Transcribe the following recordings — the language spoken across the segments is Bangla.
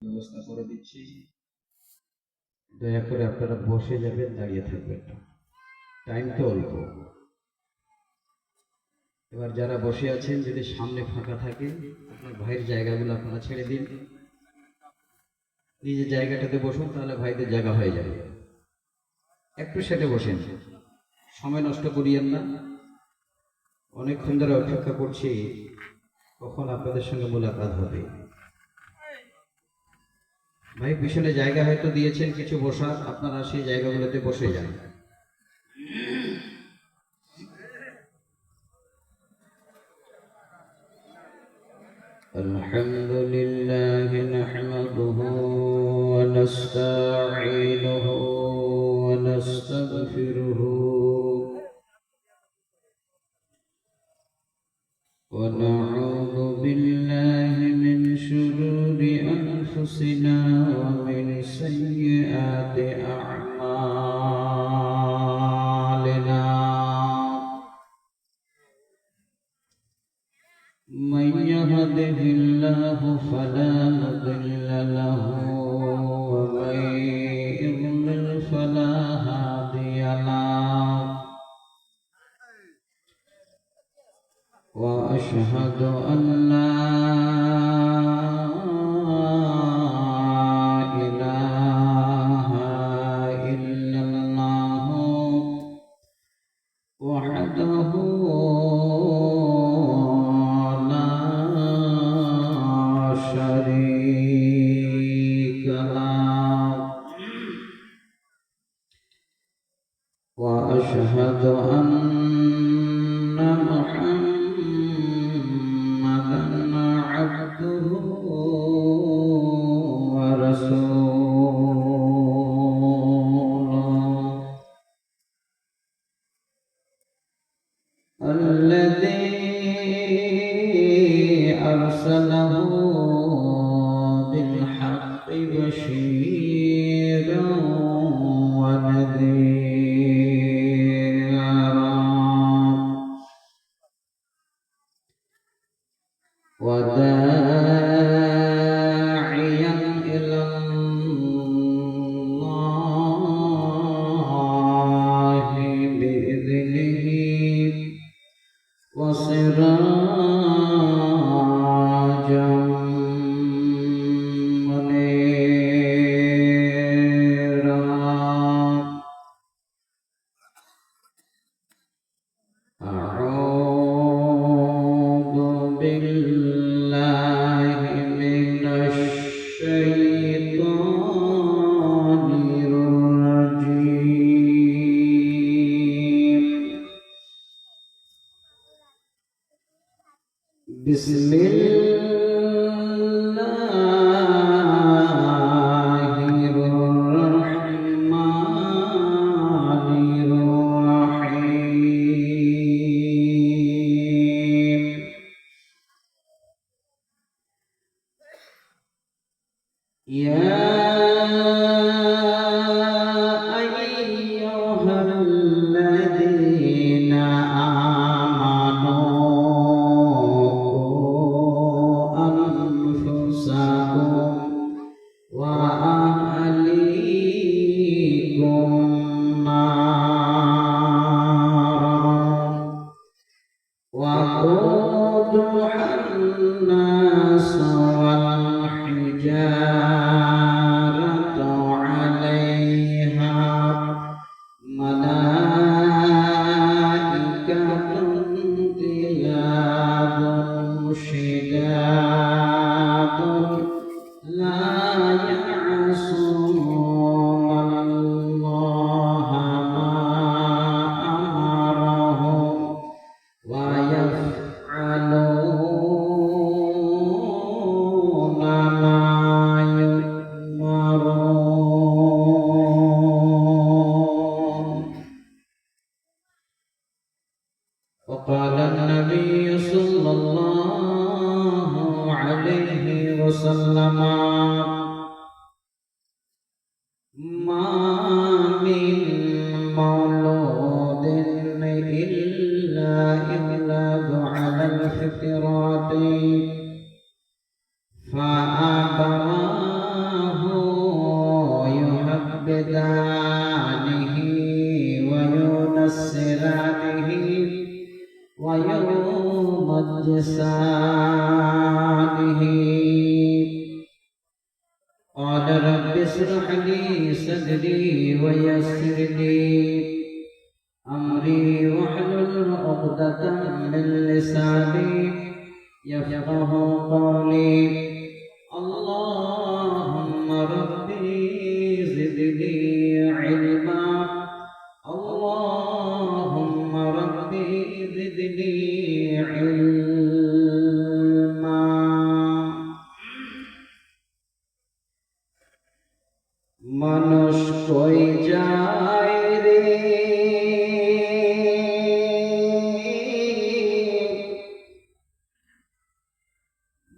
ব্যবস্থা করে দিচ্ছি, দয়া করে আপনারা বসে যাবেন, দাঁড়িয়ে থাকবেন না, টাইম তো অল্প। এবার যারা বসে আছেন যদি সামনে ফাঁকা থাকে আপনার ভাইয়ের জায়গাগুলো আপনারা ছেড়ে দিন, নিজের জায়গাটাতে বসুন, তাহলে ভাইদের জায়গা হয়ে যাবে। একটু সেটে বসেন, সময় নষ্ট করিয়েন না। অনেকক্ষণ ধরে অপেক্ষা করছি কখন আপনাদের সঙ্গে মোলাকাত হবে। ভাই পিছনে জায়গা হয়তো দিয়েছেন কিছু বসার, আপনারা সেই জায়গাগুলোতে বসে যান। আলহামদুলিল্লাহ নাহমাদুহু ওয়া নাস্তাঈনুহু ওয়া নাস্তাগফিরুহু ওয়া নাউযু বিল্লাহি মিন শুরুরি আনফুসিনা ওয়া মিন সাইয়্যাতি আ'মালিনা। من يهده الله فلا مضل له ومن يضلل فلا هادي له وأشهد أن لا إله إلا الله وحده شريك له وأشهد أن محمدا عبده ورسوله الذي أرسله بالحق بشيرا ونذيرا وداعيا إلى الله بإذنه وسراجا منيرا. أعوذ بالله من الشيطان الرجيم. بسم الله الرحمن الرحيم. يا أيها الذين وأهليكم نارا وقودها الناس والحجارة عليها ملائكة غلاظ شداد لا يعصون الله ما أمرهم ويفعلون ما يؤمرون. وقال النبي صلى الله عليه وسلم ما من مولود إلا يولد على الفطرة فأبواه لسانه قال رب اشرح لي صدري ويسر لي أمري واحلل عقدة من لساني يفقه قولي اللهم ربي زدني علما اللهم ربي زدني علما মানুষ কই যায় রে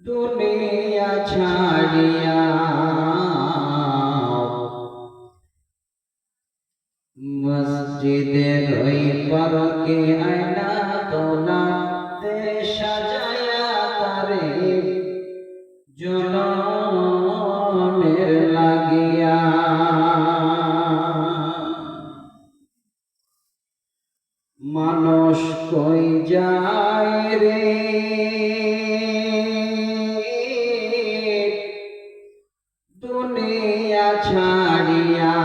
দুনিয়া ছাড়িয়া মসজিদের ওই পার্কে আয়না তোলাতে সাজায়া তারে জনমের লাগিয়া মানুষ কই যায় রে দুনিয়া ছাড়িয়া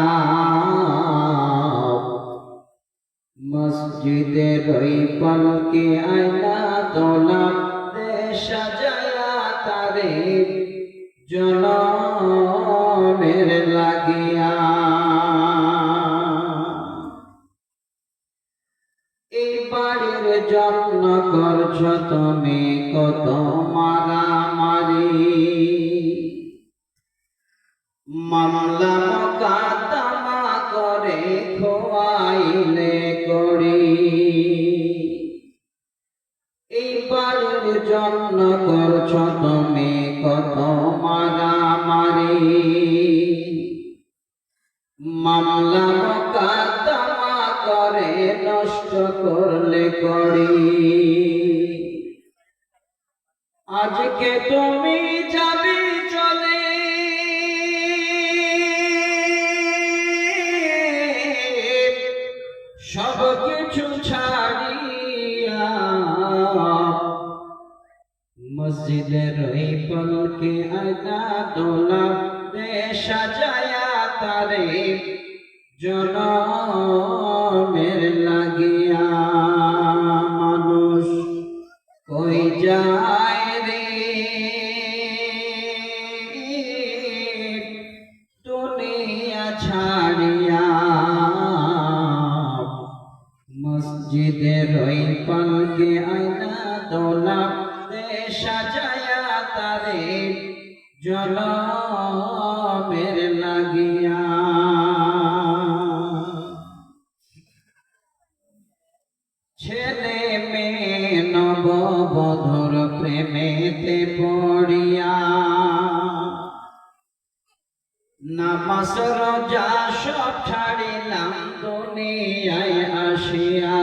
মসজিদের ওই পালকে আয়না দোলাতে সাজায়া তারে জনমের লাগিয়া এই বাড়ির জন্য করছ তুমি কত মারামারি মামলা মোকদ্দমা করে খোয়াইলে করি এই বাড়ির জন্য করছ তুমি কত মারামারি মামলা মোকদ্দমা করে নষ্ট করলে করি আজকে তুমি যাবে চলে সব কিছু ছাড়িয়া মসজিদের ওই পালকে আয়না দোলাতে সাজায়া তারে জনমের লাগিয়া মানুষ কই যায় রে দুনিয়া ছাড়িয়া মসজিদের ওই পালকে আয়না দোলাতে সাজায়া তারে জনমের লাগিয়া ছেলে মেয়ে নববধূর প্রেমেতে পড়িয়া নামাজ রোজা সব ছাড়িলাম দুনিয়ায় আসিয়া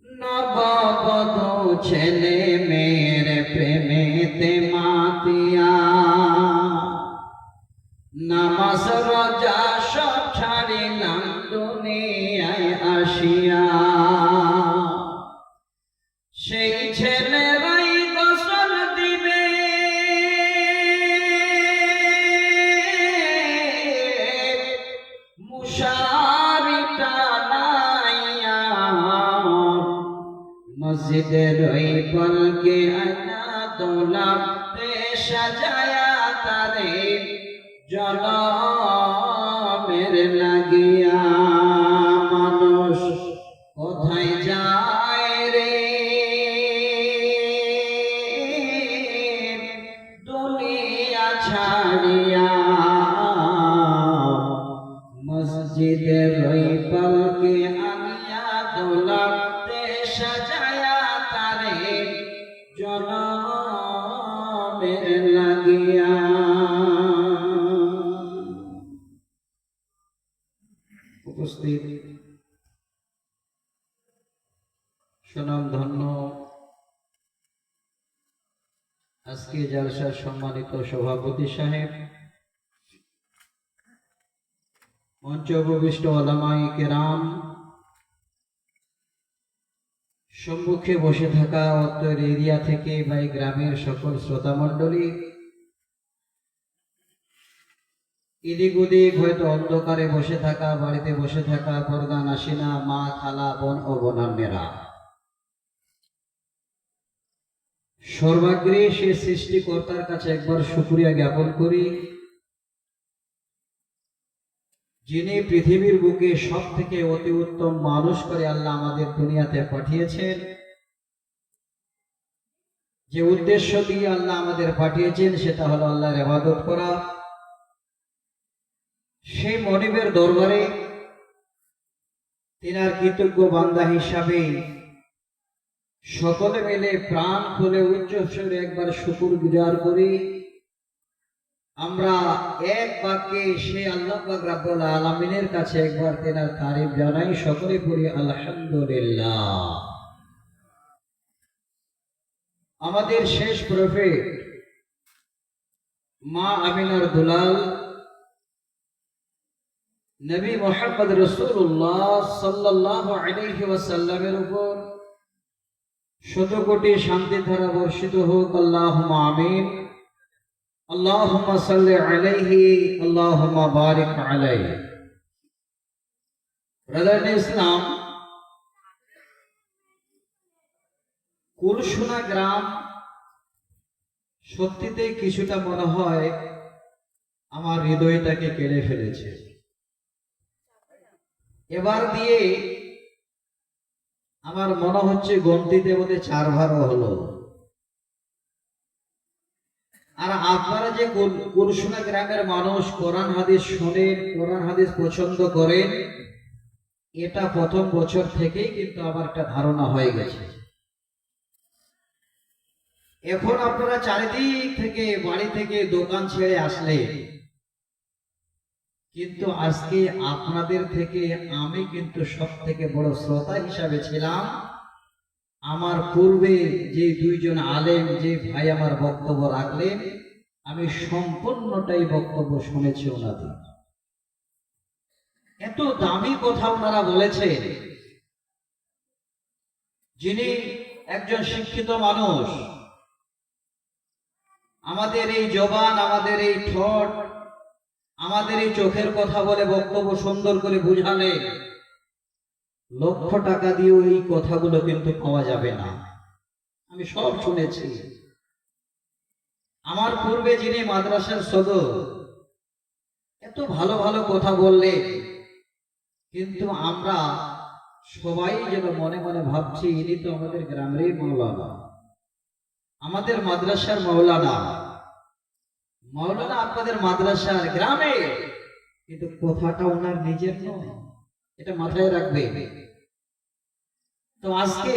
নববধূ ছেলে মেয়ের প্রেমেতে মাতিয়া নামাজ রোজা সব ছাড়িলাম দুনিয়ায় আসিয়া সেই ছেলেরাই গোসল দিবে মুশারি টানাইয়া মসজিদের ওই পালকে আয়না দোলাতে সাজায়া তারে জনমের লাগিয়া মানুষ কোথায় যায় রে দুনিয়া ছাড়িয়া মসজিদের ওই পালকে আনিয়া দোলাতে সাজায়া তারে জনমের লাগিয়া উপস্থিত সুনামধন্য আজকে জলসার সম্মানিত সভাপতি সাহেব, মঞ্চে উপবিষ্ট ওলামায়ে কেরাম, সম্মুখে বসে থাকা উত্তর এরিয়া থেকে বা এই গ্রামের সকল শ্রোতা মণ্ডলী, এদিক ওদিক হয়তো অন্ধকারে বসে থাকা, বাড়িতে বসে থাকা পর্দা নাসিনা মা, খালা, বোন ও বোনান্নেরা, সর্বাগ্রে সে সৃষ্টিকর্তার কাছে একবার শুকরিয়া জ্ঞাপন করি, যিনি পৃথিবীর বুকে সব থেকে অতি উত্তম মানুষ করে আল্লাহ আমাদের দুনিয়াতে পাঠিয়েছেন। যে উদ্দেশ্য দিয়ে আল্লাহ আমাদের পাঠিয়েছেন সেটা হলো আল্লাহর ইবাদত করা। সেই মনিবের দরবারে তিনার কৃতজ্ঞ বান্দা হিসাবে সকলে মিলে প্রাণ খুলে উচ্চ স্বরে একবার শুকর গুজার করি। আমরা এক বাক্যে সে আল্লাহ পাক রব্বুল আলামিনের কাছে একবার তেনার তারিফ জানাই, সকলে পড়ি আলহামদুলিল্লাহ। আমাদের শেষ প্রফেট মা আমিনার দুলাল নবী মুহাম্মদ রাসূলুল্লাহ সাল্লাল্লাহু আলাইহি ওয়াসাল্লামের উপর শত কোটি শান্তি ধারা বর্ষিত হোক, আল্লাহুম্মা আমিন। আল্লাহুম্মা সাল্লি আলাইহি, আল্লাহুম্মা বারিক আলাইহি। ব্রাদার ইসলাম, কুলসুনা গ্রাম সত্যিতে কিছুটা মনে হয় আমার হৃদয়টাকে কেড়ে ফেলেছে। এবার দিয়ে আমার মনে হচ্ছে গন্তিতে বোধে 4 ভারও হলো। আর আপনারা যে কুলসুনা গ্রামের মানুষ কোরআন হাদিস শোনেন, কোরআন হাদিস পছন্দ করেন, এটা প্রথম বছর থেকেই কিন্তু আমার একটা ধারণা হয়ে গেছে। এখন আপনারা চারিদিক থেকে, বাড়ি থেকে, দোকান ছেড়ে আসলে, কিন্তু আজকে আপনাদের থেকে আমি কিন্তু সব থেকে বড় শ্রোতা হিসাবে ছিলাম। আমার পূর্বে যে 2 জন আলেম, যে ভাই আমার বক্তব্য রাখলেন, আমি সম্পূর্ণটাই বক্তব্য শুনেছি ওনাদের। এত দামি কথা ওনারা বলেছেন। যিনি একজন শিক্ষিত মানুষ, আমাদের এই জবান, আমাদের এই ঠোঁট, আমাদের এই চোখের কথা বলে বক্তব্য সুন্দর করে বুঝালে, লক্ষ টাকা দিয়েও এই কথাগুলো কিন্তু পাওয়া যাবে না। আমি সব শুনেছি। আমার পূর্বে যিনি মাদ্রাসার সদর, এত ভালো ভালো কথা বললে, কিন্তু আমরা সবাই যেন মনে মনে ভাবছি ইনি তো আমাদের গ্রামেরই মাওলানা, আমাদের মাদ্রাসার মাওলানা। মাওলানা আপনাদের মাদ্রাসার গ্রামে, কিন্তু কথাটা ওনার নিজের নয়, এটা মাথায় রাখবে। তো আজকে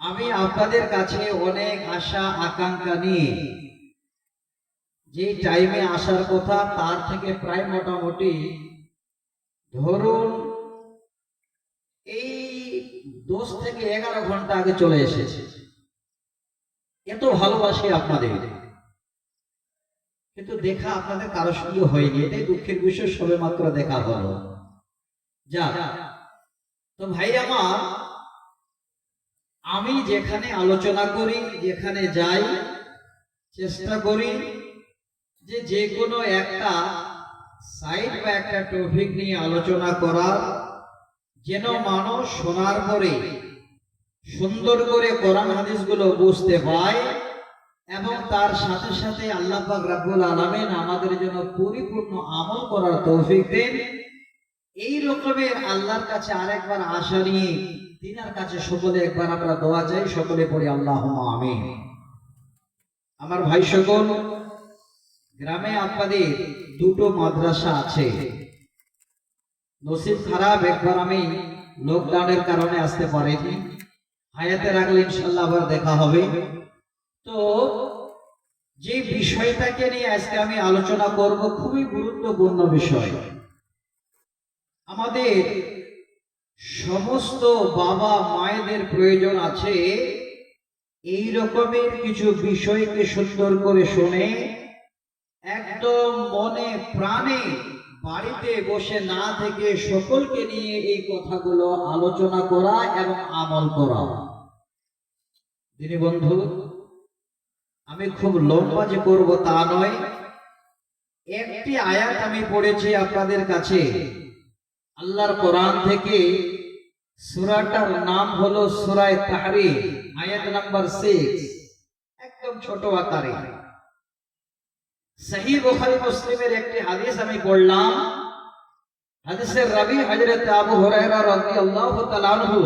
আমি আপনাদের কাছে অনেক আশা আকাঙ্ক্ষা নিয়ে যে টাইমে আসার কথা, তার থেকে প্রায় মোটামুটি ধরুন এই 10 থেকে 11 ঘন্টা আগে চলে এসেছে। এত ভালোবাসি আপনাদের, কিন্তু দেখা আপনাদের কারোর সঙ্গে হয়নি, এটাই দুঃখের বিষয়। সবে মাত্র দেখা হলো। যা তো ভাই আমার, আমি যেখানে আলোচনা করি, যেখানে যাই, চেষ্টা করি যে কোনো একটা সাইড বা একটা টপিক নিয়ে আলোচনা করার, যেন মানুষ শোনার পরে সুন্দর করে কোরআন হাদিসগুলো বুঝতে পায়, এবং তার সাথে সাথে আল্লাহ পাক রব্বুল আলামিন আমাদের জন্য পরিপূর্ণ আমল করার তৌফিক দেন। এই রকমের আল্লাহর কাছে আরেকবার আশা নিয়ে তিনার কাছে সকলে একবার আমরা দোয়া চাই, সকলে পড়ি আল্লাহুম্মা আমিন। আমার ভাই সকল, গ্রামে আপনাদের 2টো মাদ্রাসা আছে। নসিব খারাপ, একবার আমি লকডাউনের কারণে আসতে পারিনি, হায়াতে রাখলে ইনশাআল্লাহ আবার দেখা হবে। তো যে বিষয়টাকে নিয়ে আজকে আমি আলোচনা করব, খুবই গুরুত্বপূর্ণ বিষয়। আমাদের সমস্ত বাবা মায়েদের প্রয়োজন আছে এই রকমের কিছু বিষয়কে সুন্দর করে শুনে একদম মনে প্রাণে বাড়িতে বসে না থেকে সকলকে নিয়ে এই কথাগুলো আলোচনা করা এবং আমল করা। দিনী বন্ধু, আমি খুব লম্বা যে করব তা নয়, একটি আয়াত আমি পড়েছি আপনাদের কাছে আল্লাহর কোরআন থেকে। সূরাটার নাম হলো সূরা তাহরীম, আয়াত নাম্বার 6, একদম ছোট আকারে। সহিহ বুখারী মুসলিমের একটি হাদিস আমি পড়লাম। হাদিসের রাবী হযরত আবু হুরায়রা রাদিয়াল্লাহু তাআলা আনহু,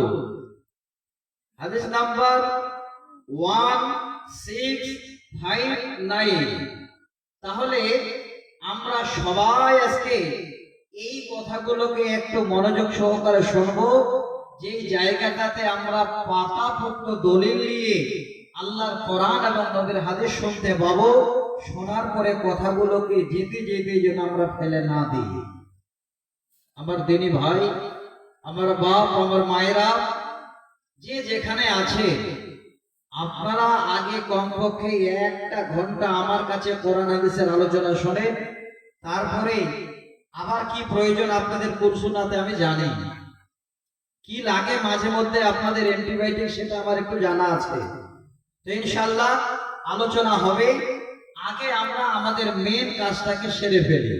হাদিস নাম্বার 1659। তাহলে আমরা সবাই আজকে এই কথাগুলোকে একটু মনোযোগ সহকারে শুনবো। যে জায়গাটাতে আমরা পাকাপোক্ত দলিল নিয়ে আল্লাহর কোরআন এবং নবীর হাদিস শুনতে পাবো, শোনার পরে কথাগুলোকে যেতে যেতে যেন আমরা ফেলে না দিই। আমার দিনী ভাই, আমার বাপ, আমার মায়েরা, যে যেখানে আছে, আপনারা আগে কমপক্ষে 1 ঘন্টা আমার কাছে কোরআন হাদিসের আলোচনা শোনেন। তারপরে আবার কি প্রয়োজন আপনাদের কুরসুনাতে আমি জানি, কি লাগে মাঝে মধ্যে আপনাদের অ্যান্টিবায়োটিক সেটা আমার একটু জানা আছে। তো ইনশাআল্লাহ আলোচনা হবে। আগে আমরা আমাদের মেন কাজটাকে সেরে ফেলি।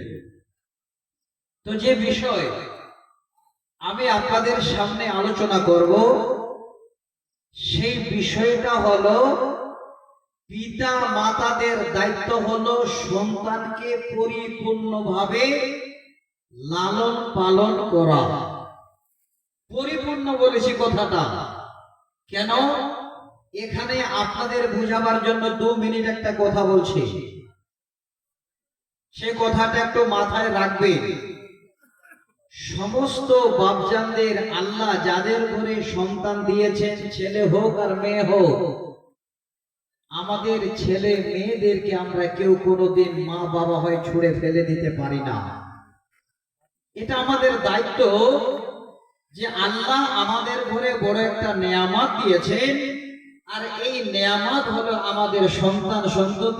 তো যে বিষয় আমি আপনাদের সামনে আলোচনা করব, সেই বিষয়টা হলো পিতা মাতাদের দায়িত্ব হলো সন্তানকে পরিপূর্ণভাবে লালন পালন করা। পরিপূর্ণ বলেছি কথাটা কেন, এখানে আপনাদের বোঝাবার জন্য 2 মিনিট একটা কথা বলছি, সে কথাটা একটু মাথায় রাখবে। সমস্ত বাপজানদের আল্লাহ যাদের ঘরে সন্তান দিয়েছেন, ছেলে হোক আর মেয়ে হোক, আমাদের ছেলে মেয়েদেরকে আমরা কেউ কোনোদিন মা বাবা হয়ে ছুঁড়ে ফেলে দিতে পারি না। এটা আমাদের দায়িত্ব যে আল্লাহ আমাদের ঘরে বড় একটা নেয়ামত দিয়েছেন, আর এই নেয়ামত হলো আমাদের সন্তান সন্ততি।